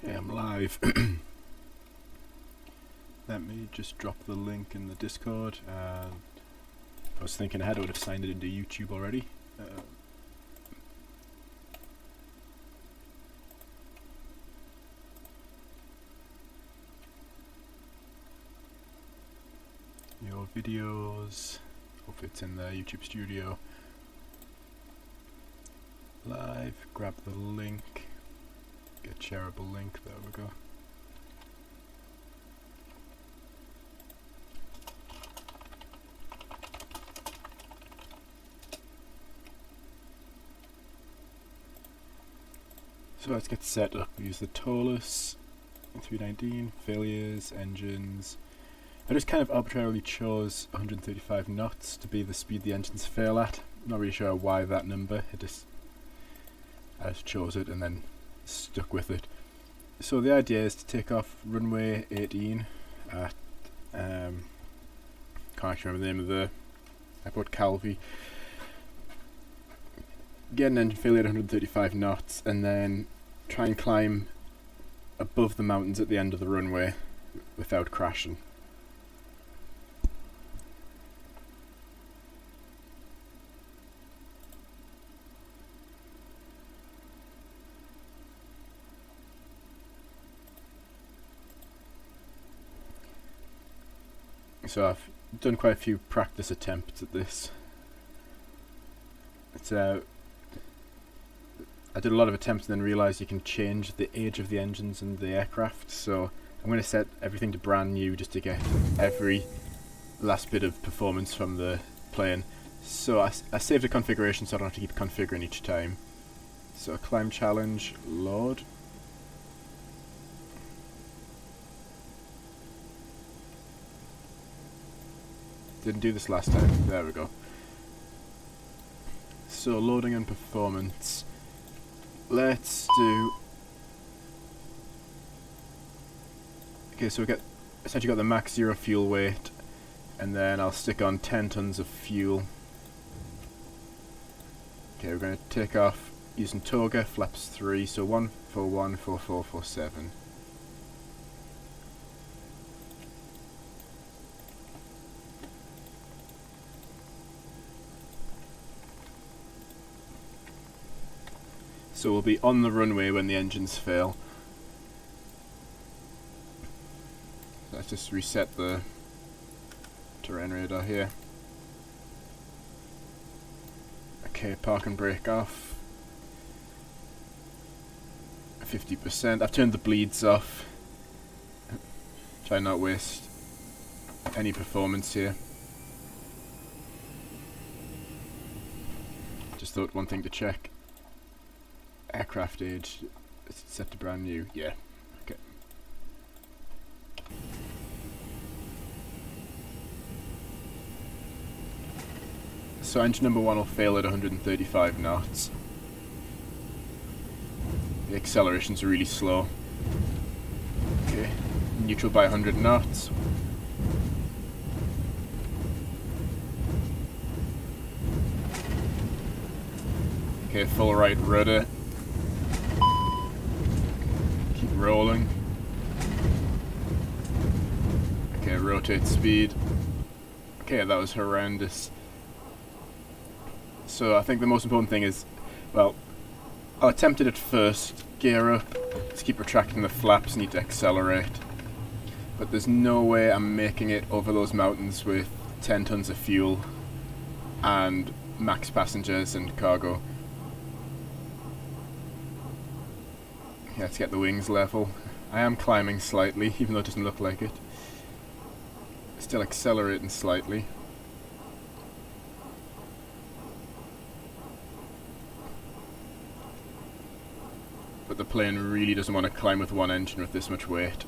Okay, I'm live. Let me just drop the link in the Discord. If I was thinking ahead, I would have signed it into YouTube already. Your videos. Hope it's in the YouTube studio. Live. Grab the link. Get shareable link. There we go. So let's get set up. We use the Taurus 319, failures, engines. I just kind of arbitrarily chose 135 knots to be the speed the engines fail at. Not really sure why that number. I just chose it and then stuck with it. So the idea is to take off runway 18 at can't actually remember the name of the airport, Calvi. Get an engine failure at 135 knots and then try and climb above the mountains at the end of the runway without crashing. So I've done quite a few practice attempts at this. I did a lot of attempts and then realised you can change the age of the engines and the aircraft, so I'm going to set everything to brand new just to get every last bit of performance from the plane. So I saved the configuration so I don't have to keep configuring each time. So climb challenge, load. Didn't do this last time, there we go. So loading and performance. Let's do... Okay, so we get essentially got the max 0 fuel weight, and then I'll stick on 10 tons of fuel. Okay, we're going to take off using Toga, flaps 3, so 141, 44, 47. So we'll be on the runway when the engines fail. Let's just reset the terrain radar here. Okay, park and brake off. 50%. I've turned the bleeds off. Try not waste any performance here. Just thought one thing to check. Aircraft age is set to brand new. Yeah. Okay. So engine number 1 will fail at 135 knots. The acceleration's really slow. Okay. Neutral by 100 knots. Okay, full right rudder. Rolling. Okay, rotate speed. Okay, that was horrendous. So I think the most important thing is, well, I'll attempt it at first. Gear up. Let's keep retracting the flaps, need to accelerate. But there's no way I'm making it over those mountains with 10 tons of fuel and max passengers and cargo. Let's get the wings level. I am climbing slightly, even though it doesn't look like it. Still accelerating slightly. But the plane really doesn't want to climb with one engine with this much weight.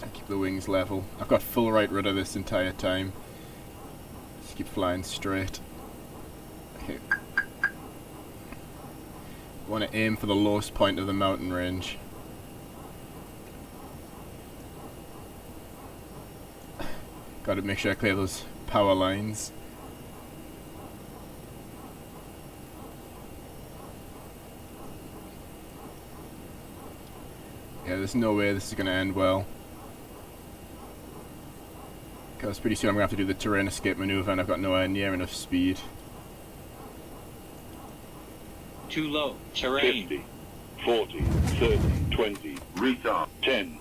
I keep the wings level. I've got full right rudder this entire time. Just keep flying straight. Okay. Want to aim for the lowest point of the mountain range. Got to make sure I clear those power lines. Yeah, there's no way this is going to end well. Because pretty soon I'm going to have to do the terrain escape maneuver and I've got nowhere near enough speed. Too low. Terrain. 50, 40, 30, 20, retard, 10.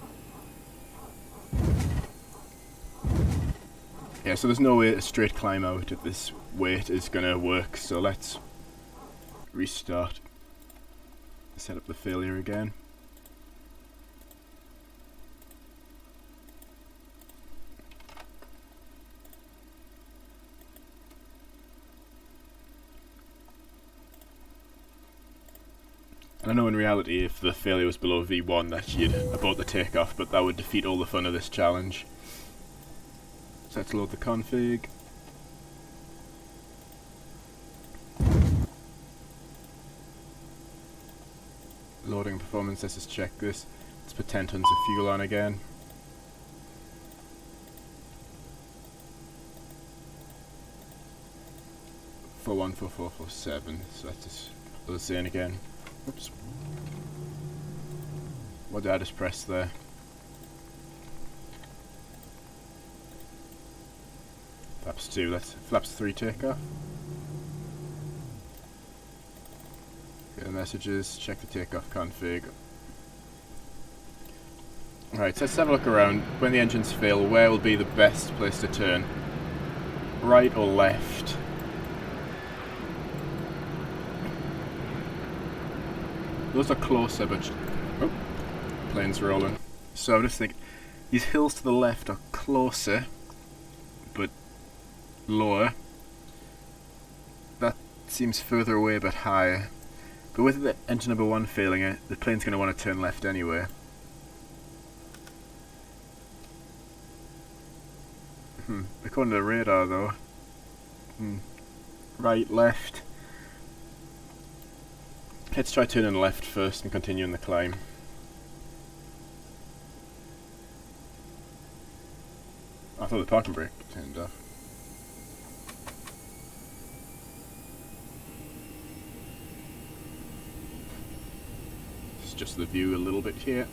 Yeah, so there's no way a straight climb out at this weight is going to work, so let's restart. Set up the failure again. And I know in reality if the failure was below V1 that you'd abort the takeoff, but that would defeat all the fun of this challenge. So let's load the config. Loading performance, let's just check this. Let's put 10 tons of fuel on again. For 14447, so let's just put this in again. Oops. What did I just press there? Flaps 2, let's flaps 3 takeoff. Get the messages, check the takeoff config. Alright, so let's have a look around. When the engines fail, where will be the best place to turn? Right or left? Those are closer, but... oh, plane's rolling. So I'm just thinking, these hills to the left are closer, but lower. That seems further away, but higher. But with the engine number 1 failing it, the plane's going to want to turn left anyway. According to the radar though. Right, left. Let's try turning left first and continuing the climb. I thought the parking brake turned off. It's just the view a little bit here.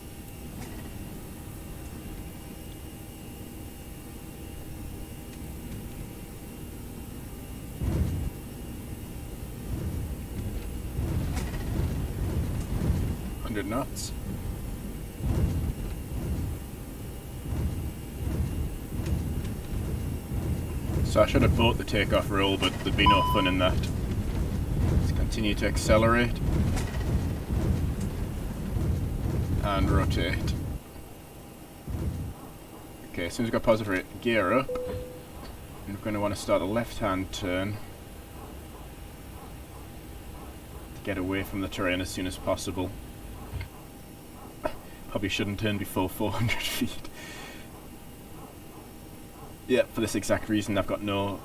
Knots. So I should have bought the takeoff roll, but there'd be no fun in that. Let's continue to accelerate and rotate. Okay, as soon as we've got positive rate, gear up, and we're going to want to start a left-hand turn to get away from the terrain as soon as possible. Probably shouldn't turn before 400 feet. Yeah, for this exact reason, I've got no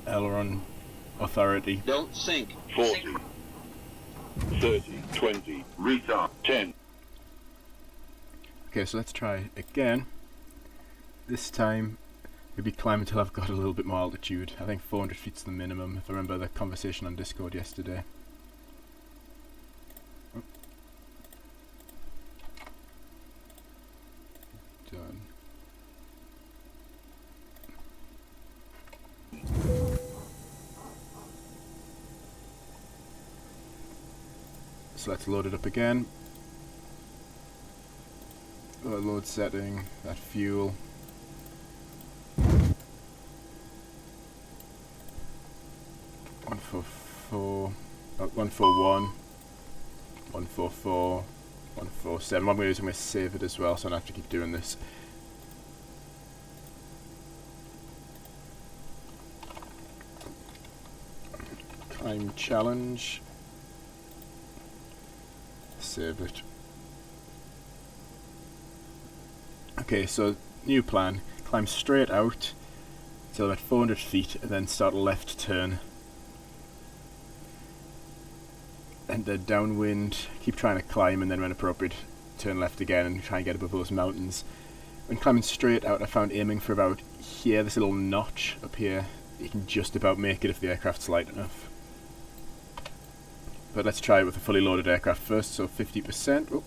aileron authority. Don't sink. 40, 30, 20, retard, 10. Okay, so let's try again. This time, maybe climb until I've got a little bit more altitude. I think 400 feet's the minimum, if I remember the conversation on Discord yesterday. Done. So let's load it up again. Load setting, that fuel. One four four, 141, 144. 147. What I'm going to do is I'm going to save it as well, so I don't have to keep doing this. Climb challenge. Save it. Okay, so new plan. Climb straight out till about 400 feet and then start a left turn. And then downwind, keep trying to climb, and then when appropriate, turn left again and try and get above those mountains. When climbing straight out, I found aiming for about here, this little notch up here, you can just about make it if the aircraft's light enough. But let's try it with a fully loaded aircraft first, so 50%. Oh.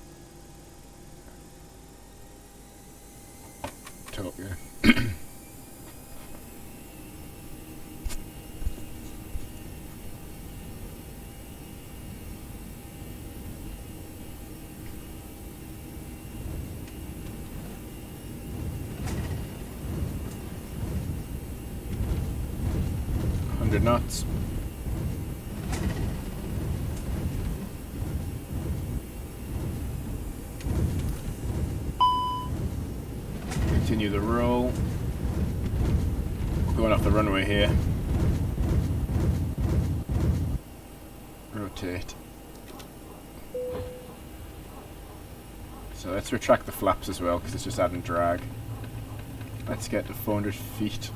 400 knots. Continue the roll. Going off the runway here. Rotate. So let's retract the flaps as well because it's just adding drag. Let's get to 400 feet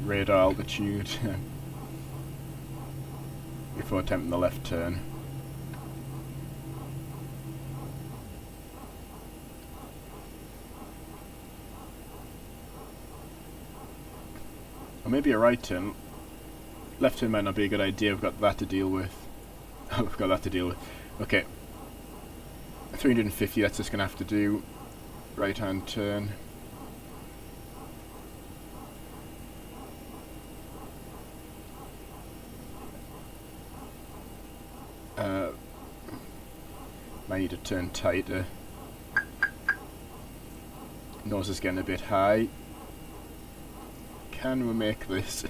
radar altitude before attempting the left turn. Or maybe a right turn. Left turn might not be a good idea, we've got that to deal with. Oh, we've got that to deal with. Okay. 350, that's just going to have to do. Right hand turn. Might need to turn tighter. Nose is getting a bit high. Can we make this?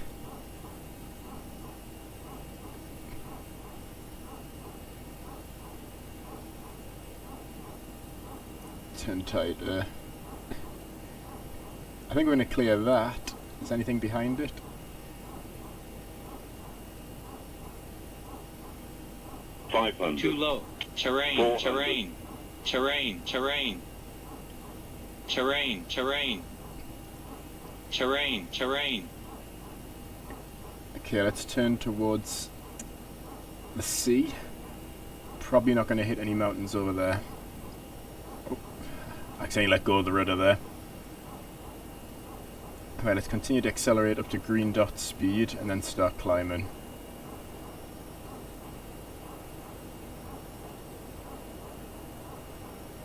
Turn tighter. I think we're going to clear that. Is there anything behind it? Too low. Terrain, 400. terrain. Terrain, terrain. Terrain, terrain. Terrain, terrain. Okay, let's turn towards the sea. Probably not going to hit any mountains over there. Oh, I accidentally let go of the rudder there. Right, let's continue to accelerate up to green dot speed and then start climbing.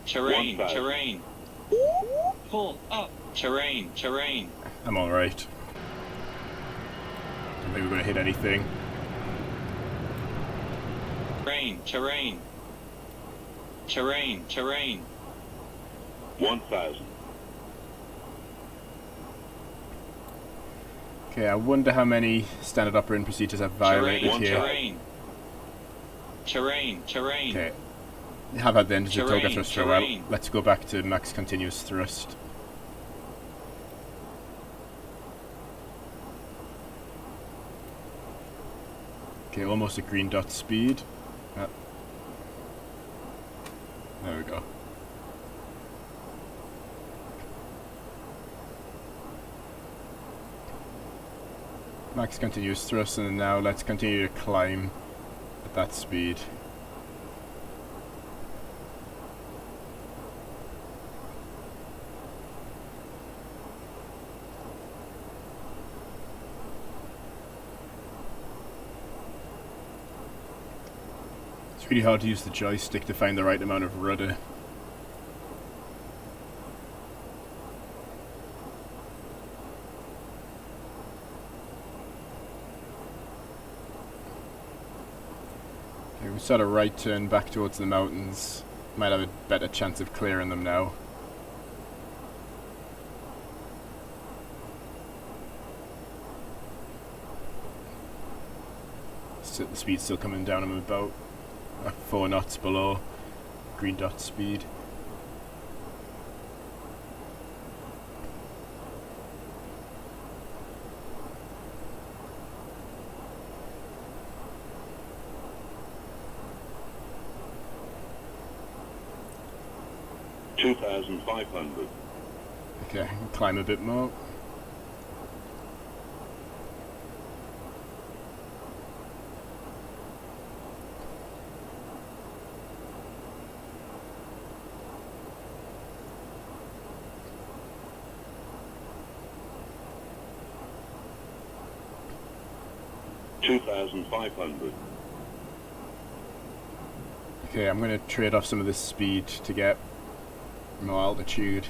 Terrain, 1,000. terrain. Pull up. Terrain, terrain. I'm alright. Don't think we're going to hit anything. Terrain, terrain. Terrain, terrain. 1,000. Okay, I wonder how many standard operating procedures I've violated Terrain, here. terrain. Terrain, terrain. Okay. Have had the engine Terrain, toga thrust for a while. terrain. Let's go back to max continuous thrust. Okay, almost at green dot speed. Ah. There we go. Max continuous thrust, and now let's continue to climb at that speed. It's really hard to use the joystick to find the right amount of rudder. Okay, we start a right turn back towards the mountains. Might have a better chance of clearing them now. So the speed's still coming down. I'm about 4 knots below green dot speed. $2,500. Okay, I can climb a bit more. $2,500. Okay, I'm going to trade off some of this speed to get more altitude.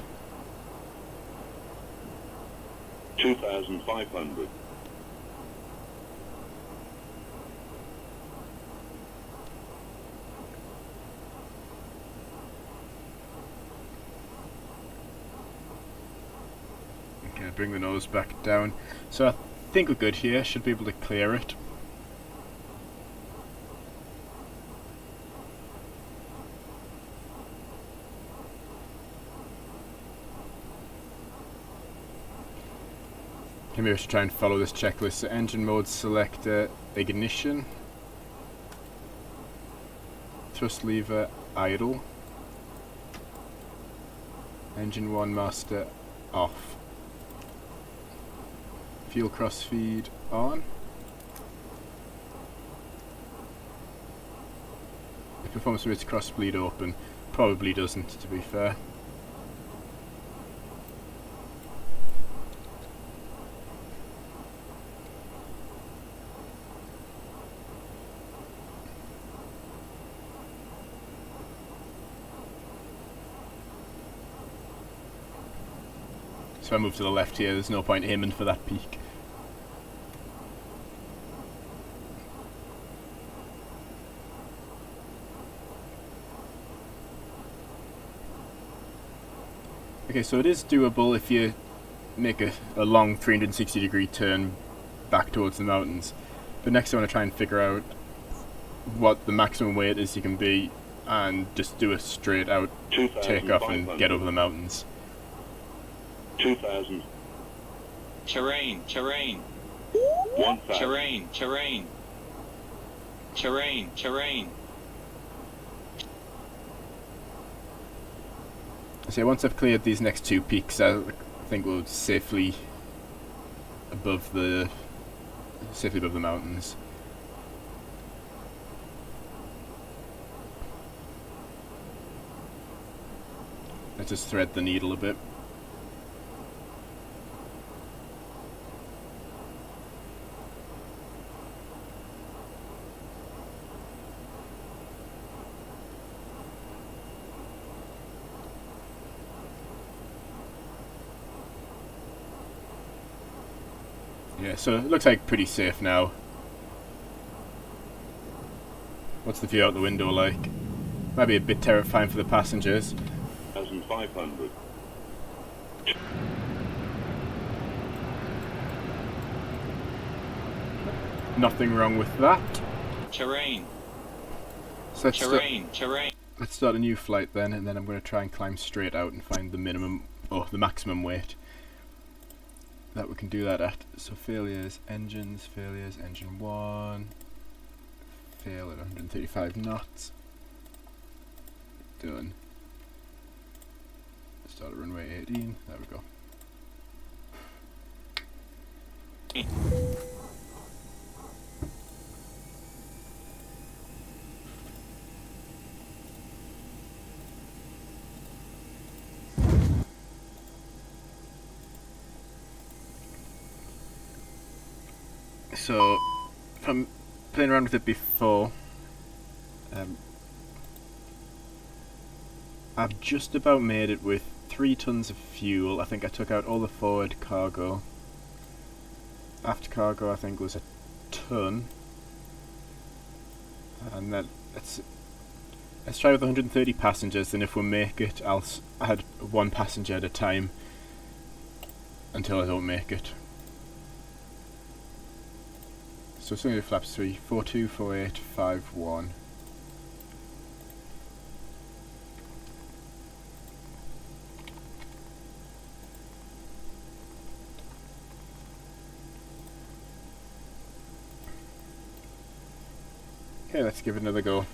2,500. Okay, bring the nose back down. So I think we're good here, should be able to clear it. Okay, maybe I should try and follow this checklist. So engine mode selector, ignition, thrust lever, idle, engine 1 master, off, fuel crossfeed, on. The performance rates cross bleed open, probably doesn't, to be fair. So I move to the left here, there's no point aiming for that peak. Okay, so it is doable if you make a long 360-degree turn back towards the mountains. But next I want to try and figure out what the maximum weight is you can be and just do a straight out takeoff and get over the mountains. 2,000. Terrain, terrain, 1,000. terrain, terrain, terrain, terrain. So once I've cleared these next two peaks, I think we'll safely above the mountains. Let's just thread the needle a bit. Yeah, so it looks like pretty safe now. What's the view out the window like? Might be a bit terrifying for the passengers. 1,500. Nothing wrong with that. Terrain, So terrain, terrain. let's start a new flight then, and then I'm going to try and climb straight out and find the minimum, or the maximum weight that we can do that at. So failures, engine 1, fail at 135 knots, done. Start at runway 18, there we go. So, from playing around with it before, I've just about made it with 3 tons of fuel. I think I took out all the forward cargo. After cargo I think was a ton. And then let's try with 130 passengers, and if we make it, I'll add 1 passenger at a time until I don't make it. So it's going to do flaps 3, 42, 48, 51. Okay, let's give it another go.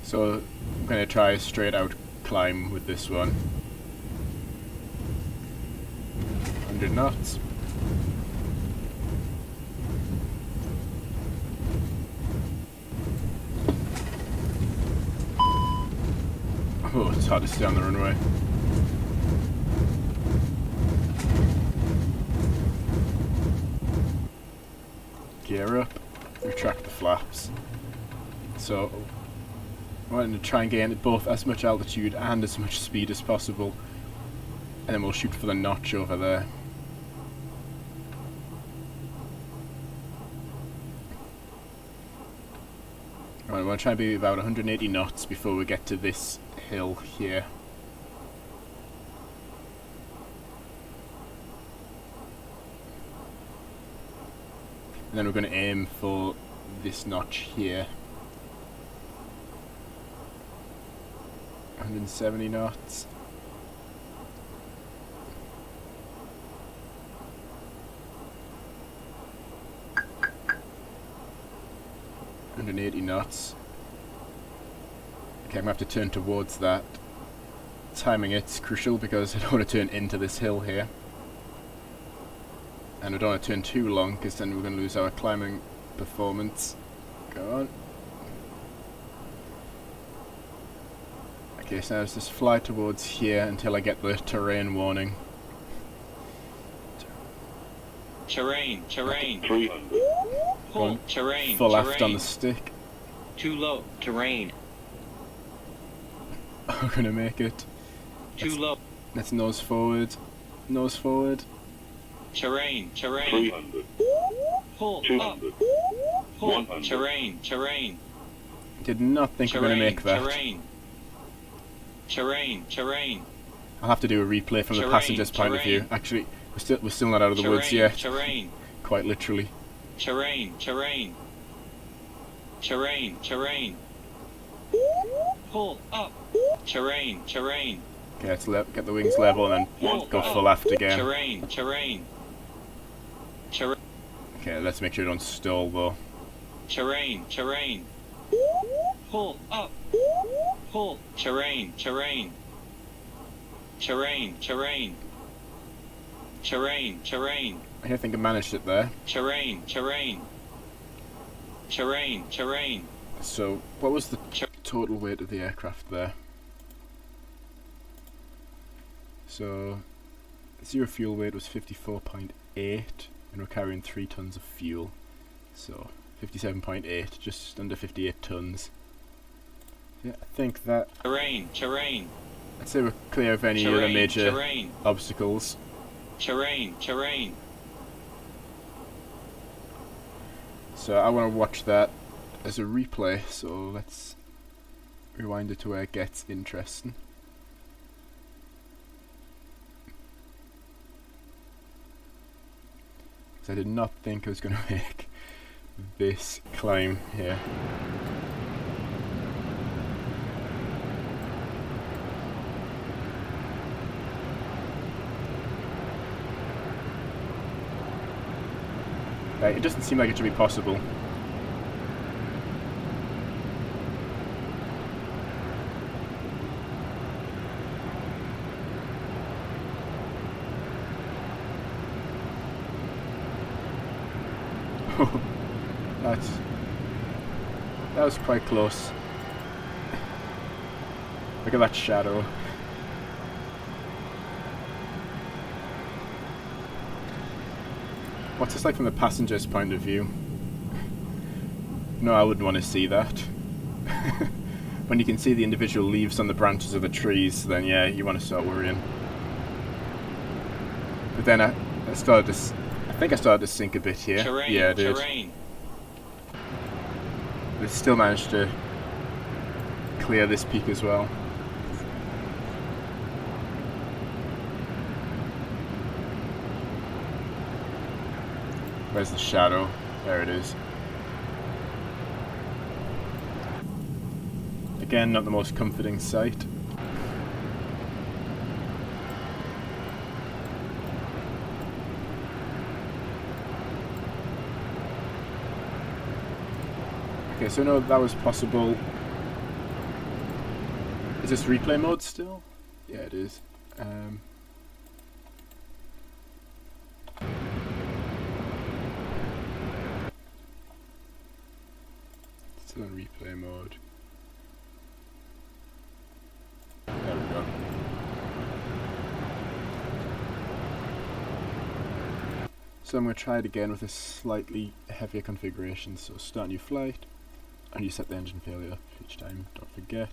So I'm going to try a straight out climb with this one. 100 knots. Oh, it's hard to stay on the runway. Gear up, retract the flaps. So I wanted to try and gain at both as much altitude and as much speed as possible, and then we'll shoot for the notch over there. Right, I want to try and be about 180 knots before we get to this hill here. And then we're going to aim for this notch here. 170 knots. $180 knots. Okay, I'm going to have to turn towards that. Timing it's crucial because I don't want to turn into this hill here. And I don't want to turn too long because then we're going to lose our climbing performance. Go on. Okay, so now let's just fly towards here until I get the terrain warning. Terrain. 300. Pull. Terrain. Full aft on the stick. Too low. Terrain. We're going to make it. Too low. Let's nose forward. Nose forward. Terrain. 300. Pull up. 200. Pull. 100. Terrain. Did not think we're going to make that. Terrain. I'll have to do a replay from the Terrain, passenger's point of view. terrain. Actually, we're still not out of the woods yet. Terrain. Quite literally. Terrain. Pull up. Terrain. Okay, let's get the wings level and then go full aft again. Terrain. Okay, let's make sure we don't stall though. Terrain. Pull up. Pull. Terrain. I think I managed it there. Terrain. So, what was the total weight of the aircraft there? So, zero fuel weight was 54.8, and we're carrying 3 tons of fuel. So, 57.8, just under 58 tons. Yeah, I think that... Terrain. I'd say we're clear of any other major obstacles. Terrain. So I want to watch that as a replay, so let's rewind it to where it gets interesting. Because I did not think I was going to make this climb here. Right, it doesn't seem like it should be possible. That was quite close. Look at that shadow. What's this like from the passenger's point of view? No, I wouldn't want to see that. When you can see the individual leaves on the branches of the trees, then yeah, you want to start worrying. But then I started to... I think I started to sink a bit here. Yeah, I did. But still managed to clear this peak as well. Where's the shadow? There it is. Again, not the most comforting sight. Okay, so no, that was possible. Is this replay mode still? Yeah, it is. Still in replay mode. There we go. So I'm going to try it again with a slightly heavier configuration. So start new flight. And you set the engine failure each time, don't forget.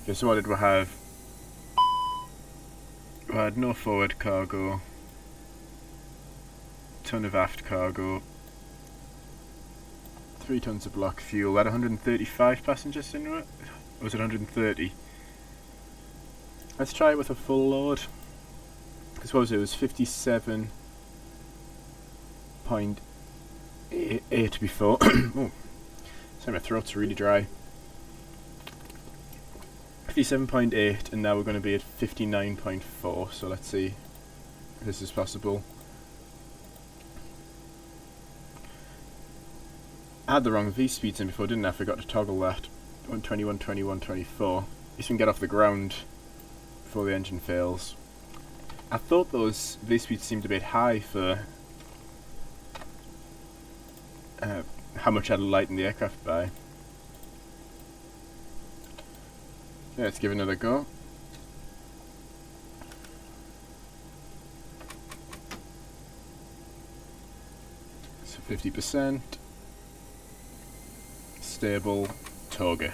Okay, so what did we have? We had no forward cargo, ton of aft cargo, 3 tons of block fuel. We had 135 passengers in it? Or was it 130? Let's try it with a full load. Because what was it? It was 57.8 before. Oh, sorry, my throat's really dry. 57.8, and now we're going to be at 59.4, so let's see if this is possible. I had the wrong V-speeds in before, didn't I? I forgot to toggle that. 120, 120, 124. At least we can get off the ground before the engine fails. I thought those V-speeds seemed a bit high for how much I'd lighten the aircraft by. Yeah, let's give it another go. So 50%. Stable. Toga.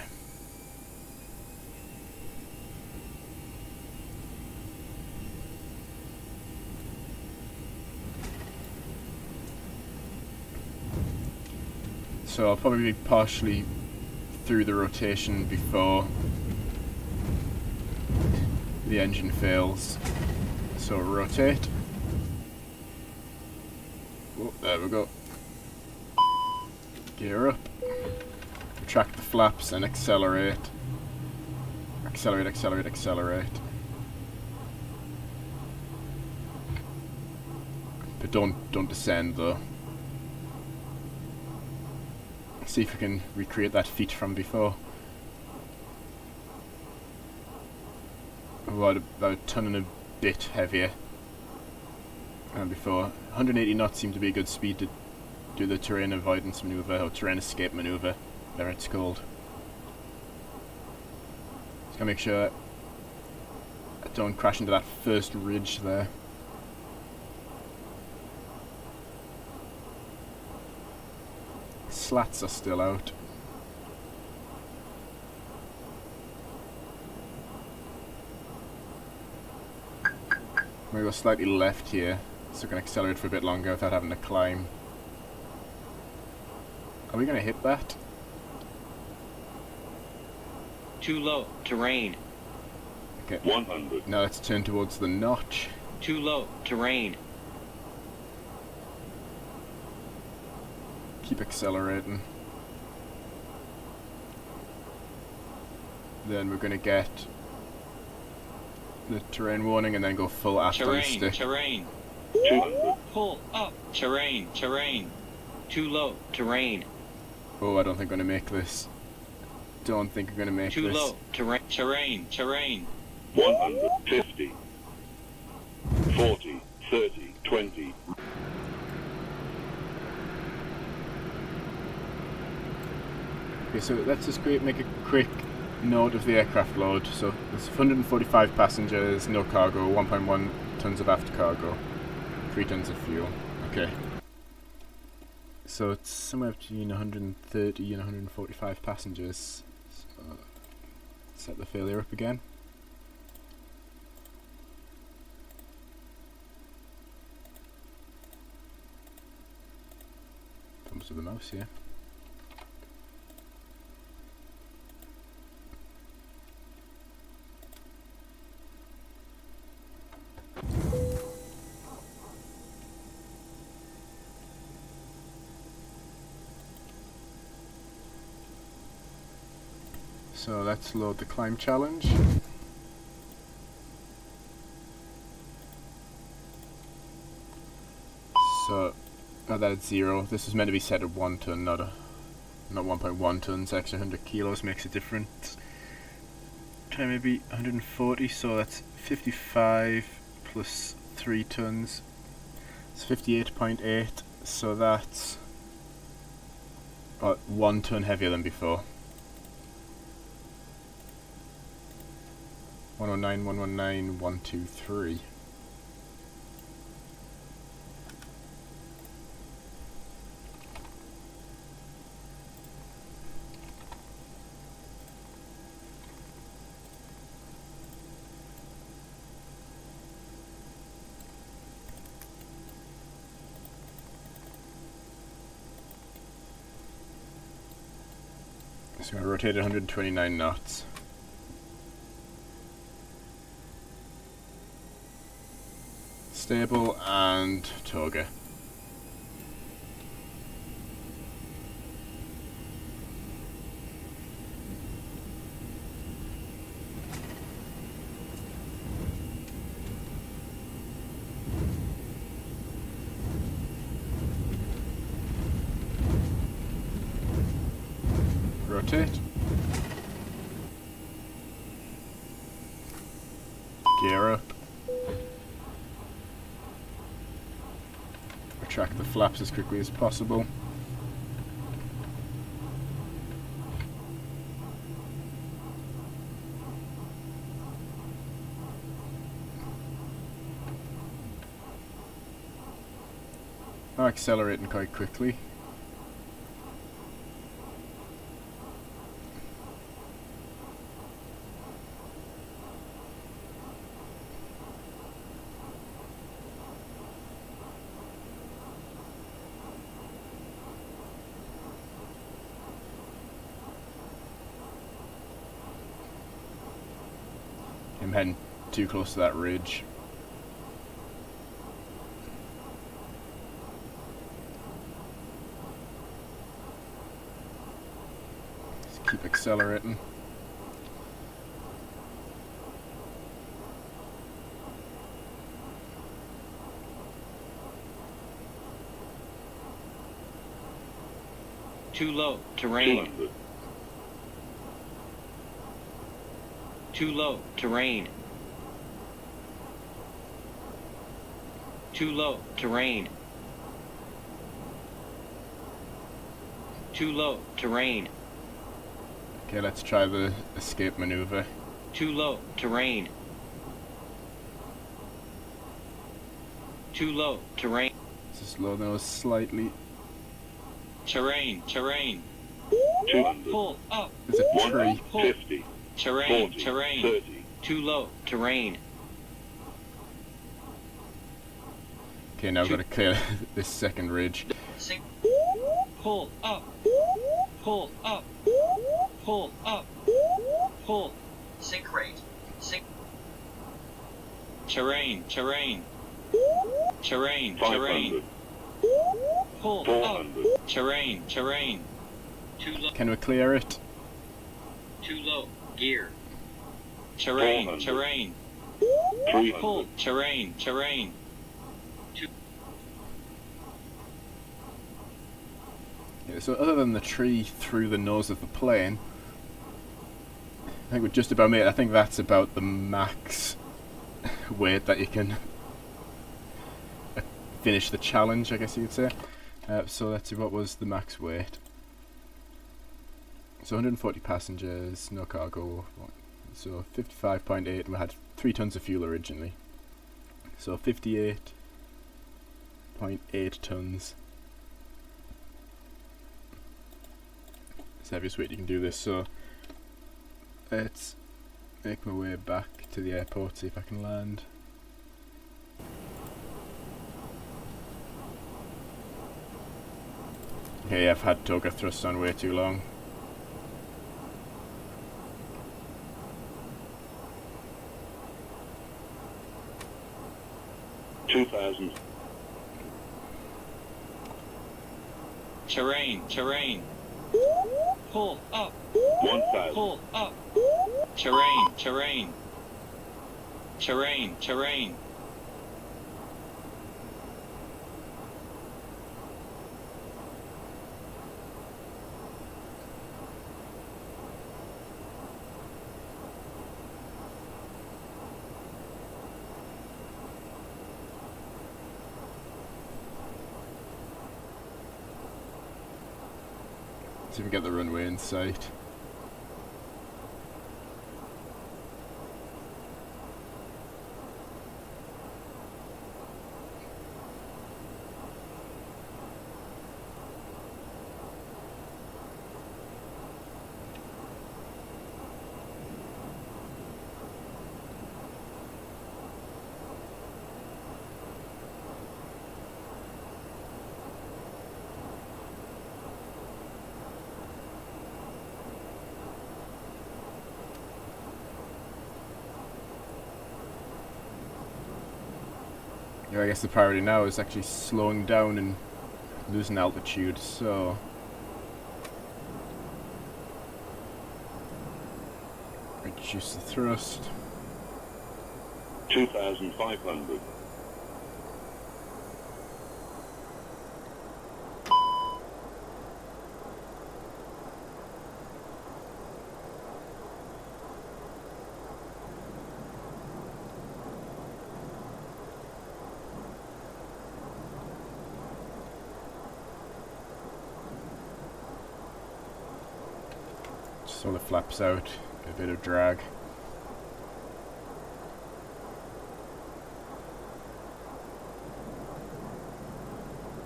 So I'll probably be partially through the rotation before the engine fails. So rotate. Oh, there we go. Gear up. Retract the flaps and accelerate. Accelerate, accelerate, accelerate. But don't descend though. See if we can recreate that feat from before. About a ton and a bit heavier than before. 180 knots seemed to be a good speed to do the terrain avoidance maneuver, or terrain escape maneuver, whatever it's called. Just gotta make sure I don't crash into that first ridge there. Slats are still out. I'm going to go slightly left here, so I can accelerate for a bit longer without having to climb. Are we going to hit that? Too low. Terrain. Okay. 100. Now let's turn towards the notch. Too low. Terrain. Keep accelerating. Then we're going to get the terrain warning and then go full aft on Terrain. stick. Terrain. 200. Pull up. Terrain. Terrain. Too low. Terrain. Oh, I don't think I'm going to make this. Don't think I'm going to make Too this. low. Terrain. Terrain. Terrain. 150. 40. 30. 20. Okay, so let's just make a quick note of the aircraft load. So there's 145 passengers, no cargo, 1.1 tons of aft cargo, 3 tons of fuel. Okay. So it's somewhere between 130 and 145 passengers. So set the failure up again. Thumbs to the mouse here. So let's load the climb challenge. So that's 0. This is meant to be set at 1 ton, not 1.1 tons. Extra 100 kilos makes a difference. try maybe 140, so that's 55 plus 3 tons. It's 58.8, so that's about 1 ton heavier than before. 109, 119, 123. So I rotated 129 knots. Stable and toga. Rotate. Gear up. Retract the flaps as quickly as possible. I'm accelerating quite quickly. I'm heading too close to that ridge. Just keep accelerating. Too low. Terrain. 200. Too low. Terrain. Too low. Terrain. Too low. Terrain. Okay, let's try the escape maneuver. Too low. Terrain. Too low. Terrain. Just lower those slightly. Terrain. Terrain. 200. Pull up. There's a tree. 150. Terrain. 40. Terrain. 30. Too low. Terrain. Okay, now I've got to clear this second ridge. Sink. Pull up. Pull up. Pull up. Pull. Sink rate. Sink. Terrain. Terrain. Terrain. Terrain. 500. Pull up. 400. Terrain. Terrain. Too low. Can we clear it? Too low. Gear. Terrain. 400. Terrain. 300. Pull. Terrain. Terrain. Yeah, so other than the tree through the nose of the plane, I think we're just about made. I think that's about the max weight that you can finish the challenge, I guess you could say. So let's see, what was the max weight? So 140 passengers, no cargo. So 55.8, and we had 3 tons of fuel originally. So 58.8 tons. It's the heaviest weight you can do this, so let's make my way back to the airport, see if I can land. Okay, I've had toga thrust on way too long. $2,000. Terrain. Terrain. Pull up. 1,000. Pull up. Terrain. Terrain. Terrain. Terrain. See if we get the runway in sight. Yeah, I guess the priority now is actually slowing down and losing altitude, so reduce the thrust. 2,500. Just all the flaps out, get a bit of drag.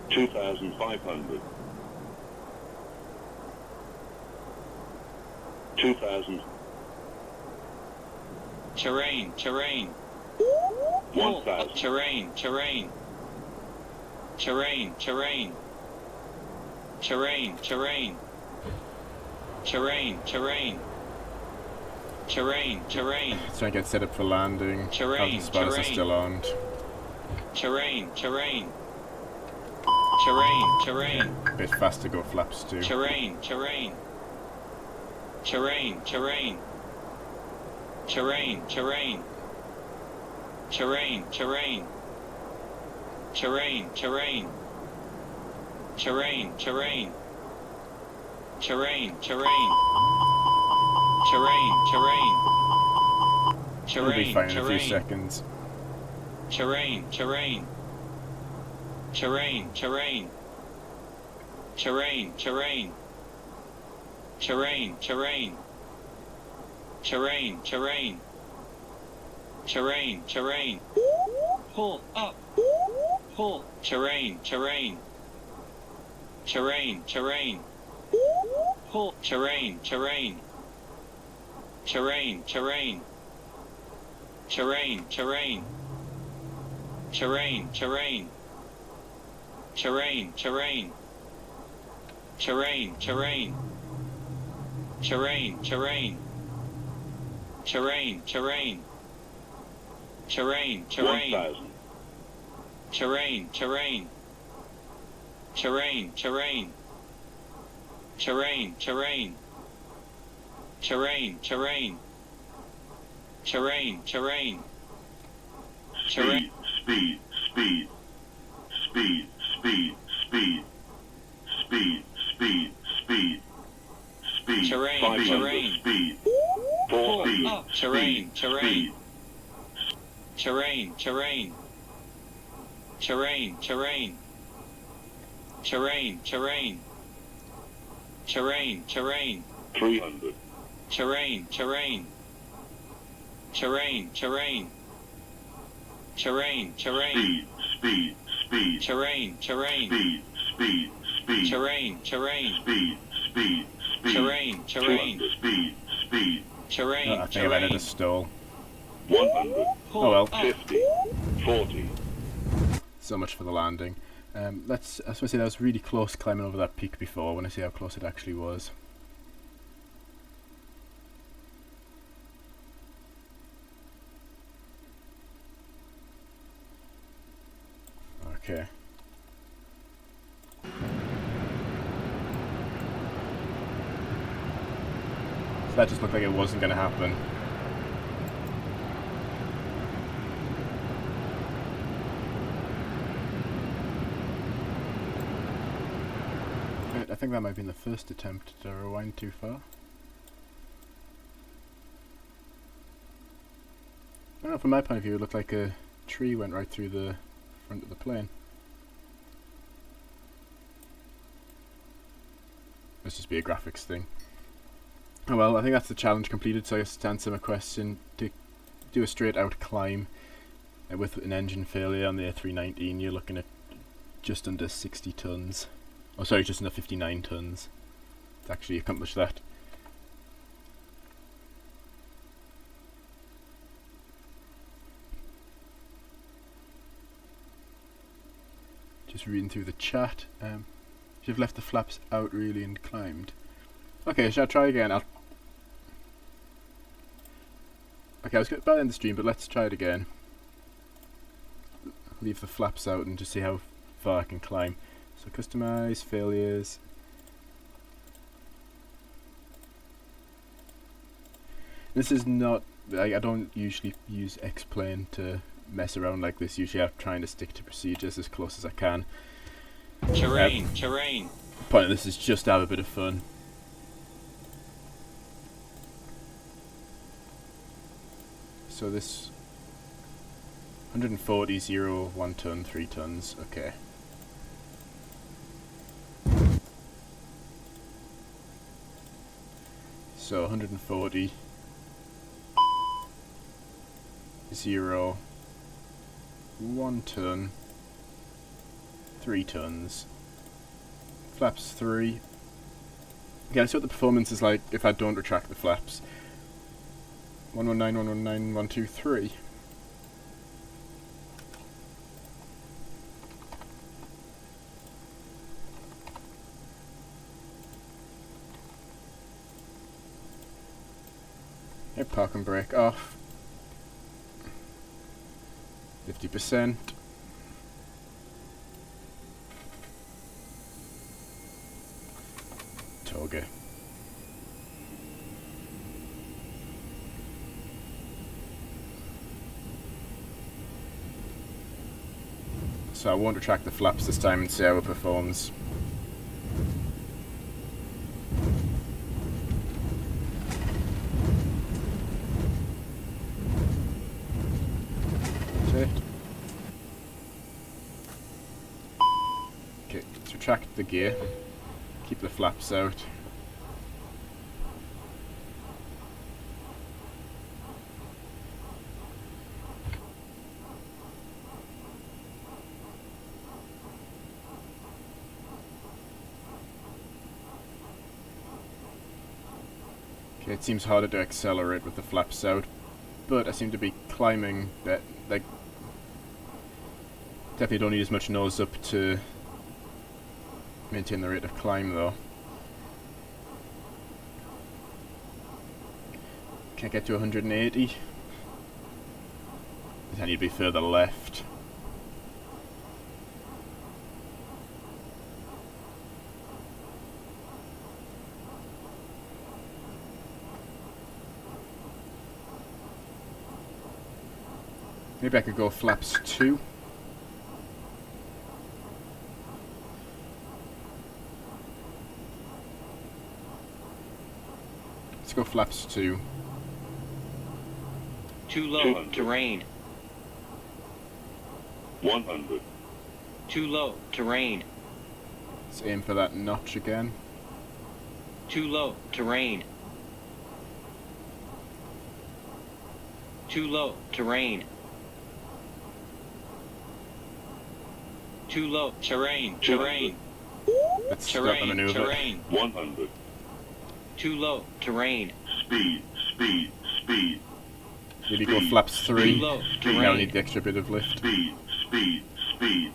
Two 2,500. 2,000. Terrain, terrain. 1,000. Terrain, terrain. Terrain, terrain. Terrain, terrain. Terrain, terrain. Terrain, terrain. Let's try and get set up for landing. Terrain, The spotters are terrain. still armed. Terrain, terrain. Terrain, terrain. A bit faster go flaps too. Terrain, terrain. Terrain, terrain. Terrain, terrain. Terrain, terrain. Terrain, terrain. Terrain, terrain. Terrain, terrain. Terrain, terrain. We'll be Terrain, fine in a few terrain. seconds. Terrain, terrain. Terrain, terrain. Terrain, terrain. Terrain, terrain. Terrain, terrain. Terrain, terrain. Pull up. Pull. Terrain, terrain. Terrain, terrain. Pull. Terrain, terrain. Terrain, terrain. Terrain, terrain. Terrain, terrain. Terrain, terrain. Terrain, terrain. Terrain, terrain. Terrain, terrain. Terrain, terrain. 1,000. Terrain, terrain. Terrain, terrain. Terrain, terrain. Terrain, terrain. Terrain, terrain. Speed, speed, speed. Speed, speed, speed. Speed, speed, speed. Speed, Terrain, 500 terrain. speed. Pull 4 speed, up. Terrain, speed, terrain. speed. Terrain, terrain. Terrain, terrain. Terrain, terrain. Terrain, terrain. 300. Terrain, terrain. Terrain, terrain. Terrain, terrain. Speed, speed, speed. Terrain, terrain. Speed, speed, speed. Terrain, terrain. Speed, speed, speed. Terrain, terrain. 200 speed, speed. Terrain, Oh, I think I've added terrain. a stall. 100, Oh well. 50, 40. So much for the landing. I was going to say that was really close climbing over that peak before. I want to see how close it actually was. Okay. So that just looked like it wasn't going to happen. I think that might have been the first attempt to rewind too far. I don't know, from my point of view it looked like a tree went right through the front of the plane. Let's just be a graphics thing. Oh well, I think that's the challenge completed, so I guess to answer my question, to do a straight out climb with an engine failure on the A319, you're looking at just under 60 tons. Oh sorry, just under 59 tons to actually accomplish that. Just reading through the chat. You've left the flaps out really and climbed. Okay, shall I try again? Okay, I was about to end the stream, but let's try it again. Leave the flaps out and just see how far I can climb. So customize, failures. This is not, I don't usually use X-Plane to mess around like this. Usually I'm trying to stick to procedures as close as I can. Terrain, terrain. The point of this is just to have a bit of fun. So this 140, 0, 1 ton, 3 tons, okay. So 140, 0, 1 ton, 3 tons, flaps 3. Okay, let's see what the performance is like if I don't retract the flaps. 119, 119, 123. Okay, park and brake off. 50%. Toga. So I won't retract the flaps this time and see how it performs. Okay, let's retract the gear. Keep the flaps out. Okay, it seems harder to accelerate with the flaps out, but I seem to be climbing that, like, definitely don't need as much nose up to maintain the rate of climb though. Can't get to 180. I need to be further left. Maybe I could go flaps 2. Let's go flaps 2. Too low, terrain. 100. Too low, terrain. Let's aim for that notch again. Too low, terrain. Too low, terrain. Too low, terrain, terrain. Let's start the maneuver. Terrain. 100. Too low, terrain. Speed, speed, speed. Maybe go flaps 3. Too low, Now I terrain. need the extra bit of lift. Speed, speed, speed.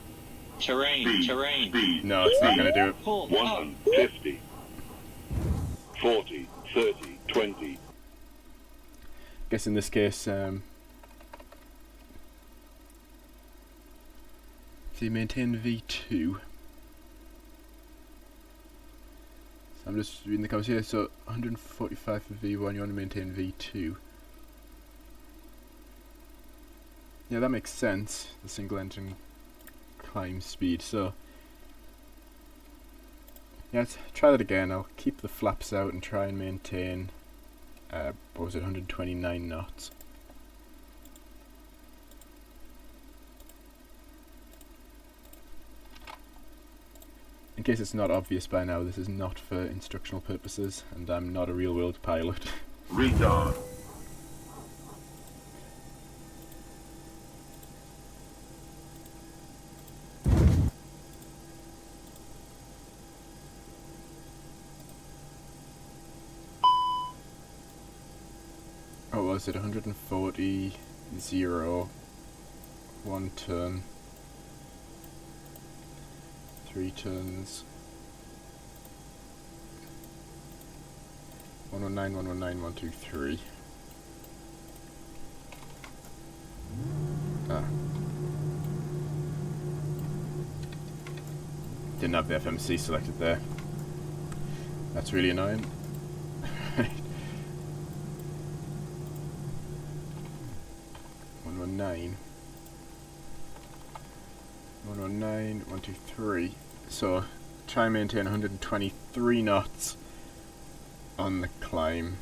Terrain, Speed, terrain. speed. No, it's not going to do it. Pull up. 150. 40, 30, 20. Guess in this case, so you maintain V2. So I'm just reading the comments here. So 145 for V1, you want to maintain V2. Yeah, that makes sense. The single engine climb speed. So yeah, let's try that again. I'll keep the flaps out and try and maintain. What was it? 129 knots. In case it's not obvious by now, this is not for instructional purposes, and I'm not a real-world pilot. Retard. What was it? 140, 0, 1 turn, 3 turns, 119, 119, 123. Ah. Didn't have the FMC selected there. That's really annoying. 119, 119, 123. So try and maintain 123 knots on the climb.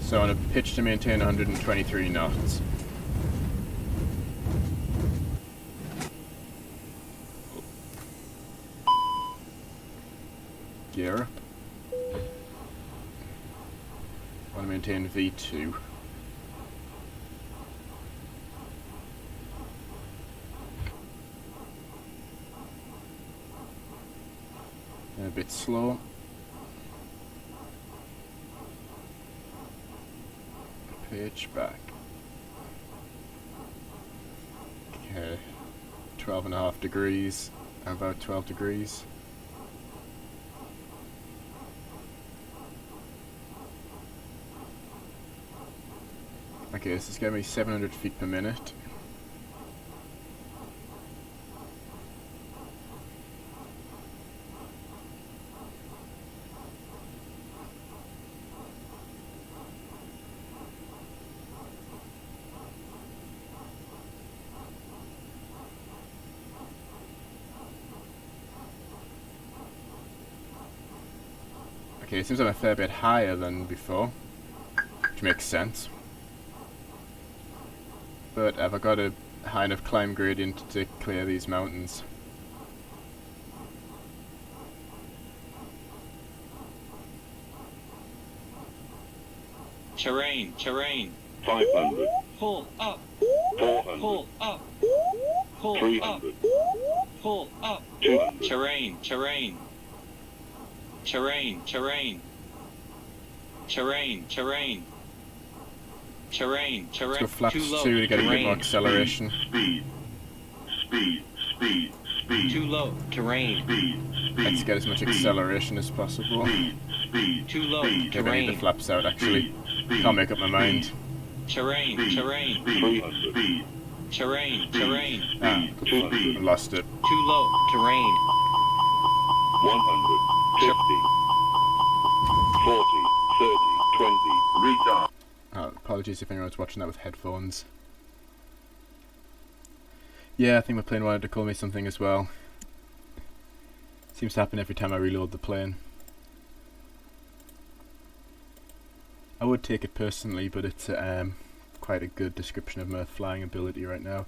So on a pitch to maintain 123 knots. Gear up. Want to maintain V2. And a bit slow. Pitch back. Okay. 12.5 degrees. About 12 degrees. Okay, this is going to be 700 feet per minute. Okay, it seems I'm a fair bit higher than before, which makes sense. But have I got a high enough climb gradient to clear these mountains? Terrain, terrain. 500. Pull up, 400. pull up, pull up, 300. pull up. 200. Terrain, terrain. Terrain, terrain. Terrain, terrain. Terrain, Let's terrain. go flaps Too low. 2 to get a bit more Terrain. acceleration. Speed. Speed. Speed. Speed. Too low. Terrain. Speed. Speed. Let's get as much speed, acceleration as possible. Speed. Speed. Too low. Speed. Maybe I need the Terrain. flaps out actually. Speed. Speed. Can't make up my mind. Terrain, Speed. terrain. Speed. Speed. Terrain, terrain. Ah, Speed. I lost it. Too low. Terrain. 100. 50. 40. 30. 20. Retard. Apologies if anyone's watching that with headphones. Yeah, I think my plane wanted to call me something as well. Seems to happen every time I reload the plane. I would take it personally, but it's quite a good description of my flying ability right now.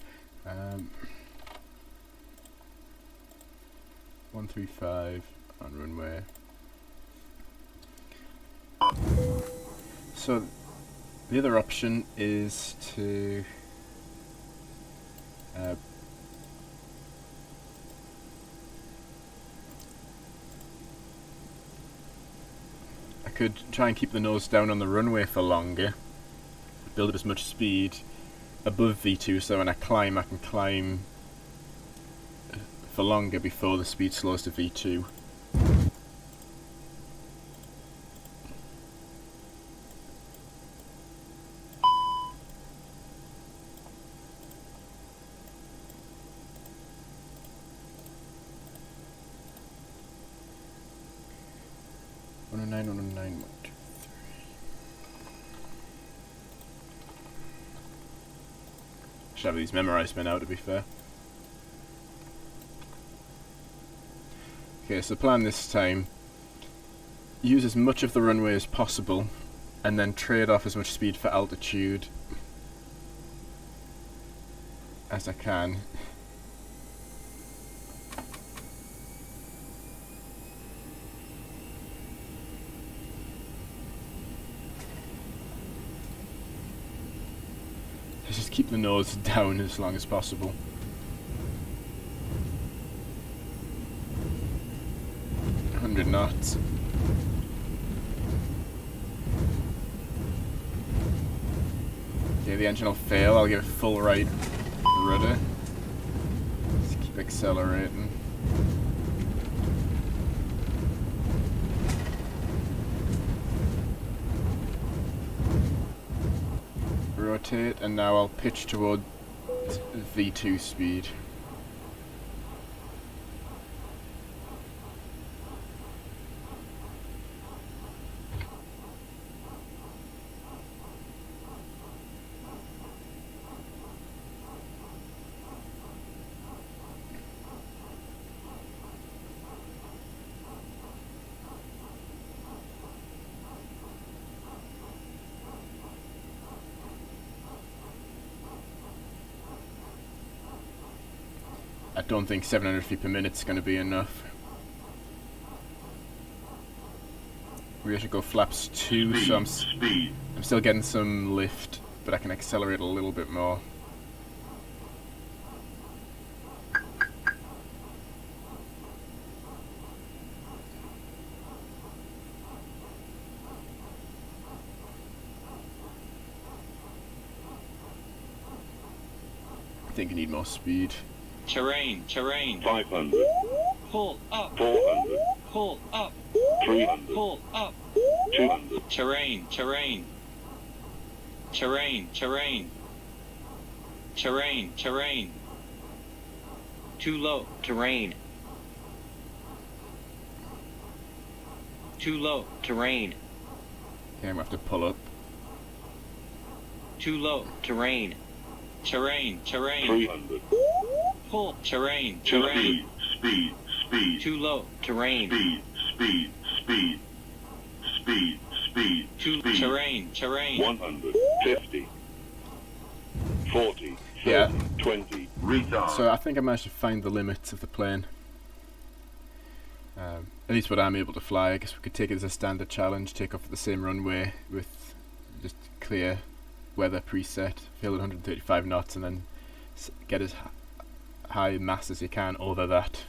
135 on runway. So the other option is to I could try and keep the nose down on the runway for longer, build up as much speed above V2 so when I climb I can climb for longer before the speed slows to V2. 109, 1, 2, 3. Should have these memorized by now, to be fair. Okay, so the plan this time, use as much of the runway as possible and then trade off as much speed for altitude as I can. Just keep the nose down as long as possible. Knots. Okay, the engine will fail. I'll give it full right rudder. Just keep accelerating. Rotate, and now I'll pitch toward V2 speed. I don't think 700 feet per minute is going to be enough. We should go flaps 2, so I'm still getting some lift, but I can accelerate a little bit more. I think I need more speed. Terrain, terrain. 500. Pull up. 400. Pull up. 300. Pull up. 200. Terrain, terrain. Terrain, terrain. Terrain, terrain. Too low. Terrain. Too low. Terrain. Okay, I'm going to have to pull up. Too low. Terrain. Terrain, terrain. 300. Pull. Terrain, Too terrain. speed, speed, Too low. Terrain. speed, speed, speed, speed, speed, Too speed. terrain, terrain. 100. 50. 40. 30. Yeah. 20. Retard. So I think I managed to find the limits of the plane. At least what I'm able to fly. I guess we could take it as a standard challenge, take off at the same runway with just clear weather preset, fill at 135 knots, and then get as high mass as you can over that.